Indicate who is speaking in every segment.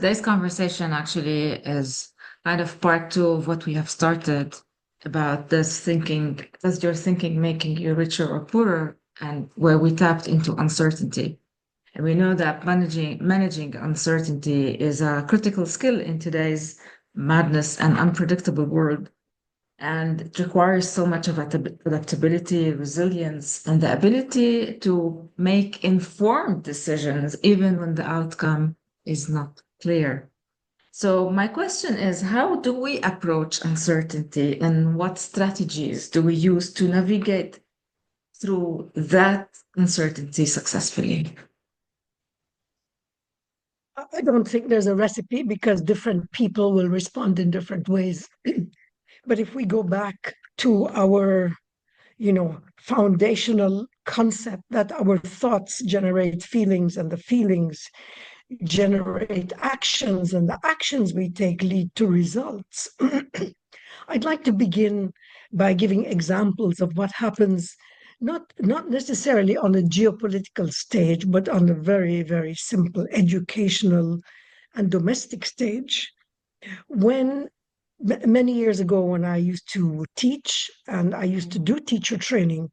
Speaker 1: today's conversation actually is kind of part two of what we have started about this thinking, does your thinking making you richer or poorer? And where we tapped into uncertainty. And we know that managing uncertainty is a critical skill in today's madness and unpredictable world. And it requires so much of adaptability, resilience, and the ability to make informed decisions, even when the outcome is not clear. So, my question is, how do we approach uncertainty and what strategies do we use to navigate through that uncertainty successfully?
Speaker 2: I don't think there's a recipe because different people will respond in different ways. But if we go back to our, foundational concept that our thoughts generate feelings and the feelings generate actions and the actions we take lead to results. I'd like to begin by giving examples of what happens not necessarily on a geopolitical stage, but on a very, very simple educational and domestic stage. When many years ago, when I used to teach and I used to do teacher training,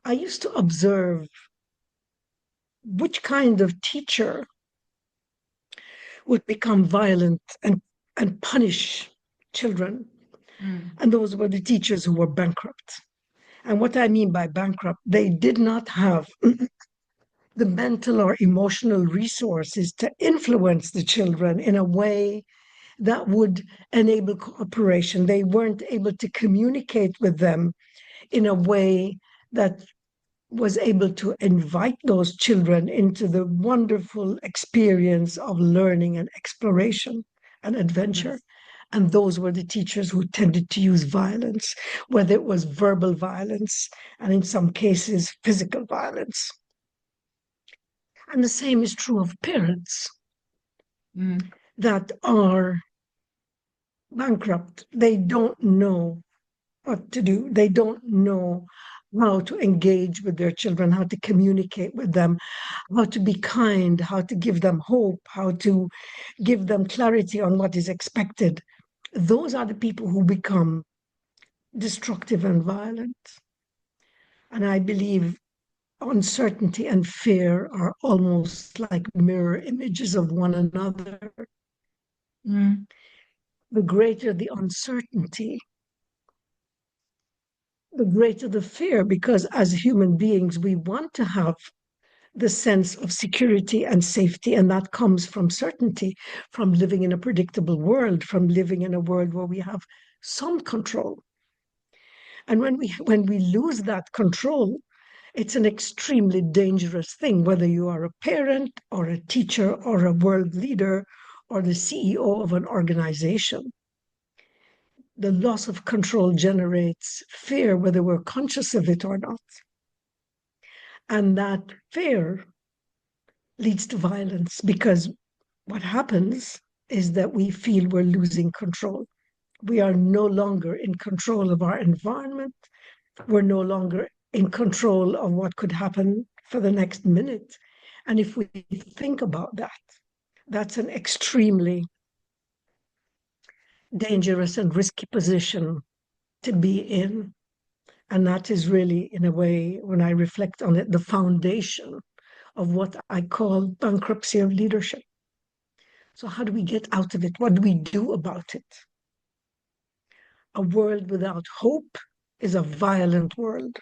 Speaker 2: I used to observe which kind of teacher would become violent and punish children. And those were the teachers who were bankrupt. And what I mean by bankrupt, they did not have the mental or emotional resources to influence the children in a way that would enable cooperation. They weren't able to communicate with them in a way that was able to invite those children into the wonderful experience of learning and exploration and adventure. And those were the teachers who tended to use violence, whether it was verbal violence and in some cases physical violence. And the same is true of parents that are bankrupt. They don't know what to do. They don't know how to engage with their children, how to communicate with them, how to be kind, how to give them hope, how to give them clarity on what is expected. Those are the people who become destructive and violent. And I believe uncertainty and fear are almost like mirror images of one another.
Speaker 1: Mm.
Speaker 2: The greater the uncertainty, the greater the fear, because as human beings, we want to have the sense of security and safety, and that comes from certainty, from living in a predictable world, from living in a world where we have some control. And when we lose that control, it's an extremely dangerous thing, whether you are a parent or a teacher or a world leader or the CEO of an organization. The loss of control generates fear, whether we're conscious of it or not. And that fear leads to violence because what happens is that we feel we're losing control. We are no longer in control of our environment. We're no longer in control of what could happen for the next minute. And if we think about that, that's an extremely dangerous and risky position to be in. And that is really, in a way, when I reflect on it, the foundation of what I call bankruptcy of leadership. So, how do we get out of it? What do we do about it? A world without hope is a violent world.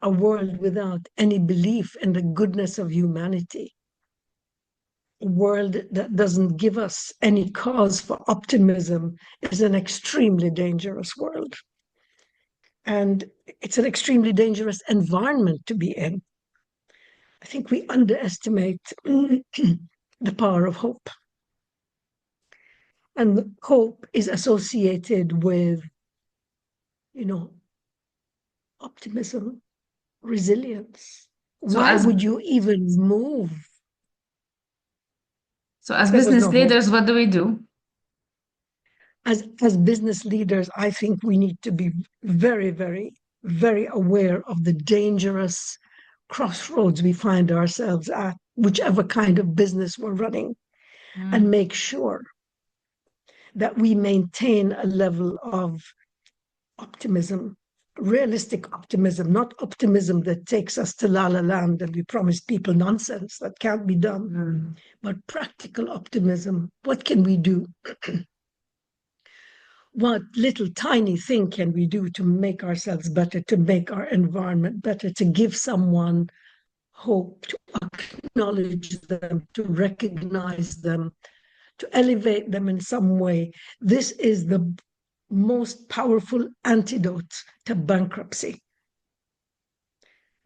Speaker 2: A world without any belief in the goodness of humanity. A world that doesn't give us any cause for optimism is an extremely dangerous world. And it's an extremely dangerous environment to be in. I think we underestimate the power of hope. And hope is associated with, optimism, resilience.
Speaker 1: So
Speaker 2: Why
Speaker 1: as
Speaker 2: would you even move
Speaker 1: so
Speaker 2: if
Speaker 1: as
Speaker 2: there was
Speaker 1: business
Speaker 2: no hope?
Speaker 1: leaders, what do we do?
Speaker 2: As business leaders, I think we need to be very, very, very aware of the dangerous crossroads we find ourselves at, whichever kind of business we're running. and
Speaker 1: Mm.
Speaker 2: make sure that we maintain a level of optimism, realistic optimism, not optimism that takes us to la la land and we promise people nonsense that can't be done,
Speaker 1: Mm.
Speaker 2: but practical optimism. What can we do? What little tiny thing can we do to make ourselves better, to make our environment better, to give someone hope, to acknowledge them, to recognize them, to elevate them in some way? This is the most powerful antidote to bankruptcy.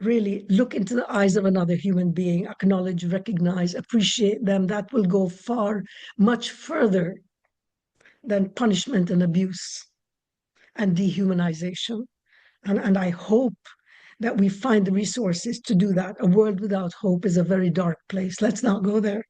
Speaker 2: Really look into the eyes of another human being, acknowledge, recognize, appreciate them. That will go far, much further than punishment and abuse and dehumanization. And I hope that we find the resources to do that. A world without hope is a very dark place. Let's not go there.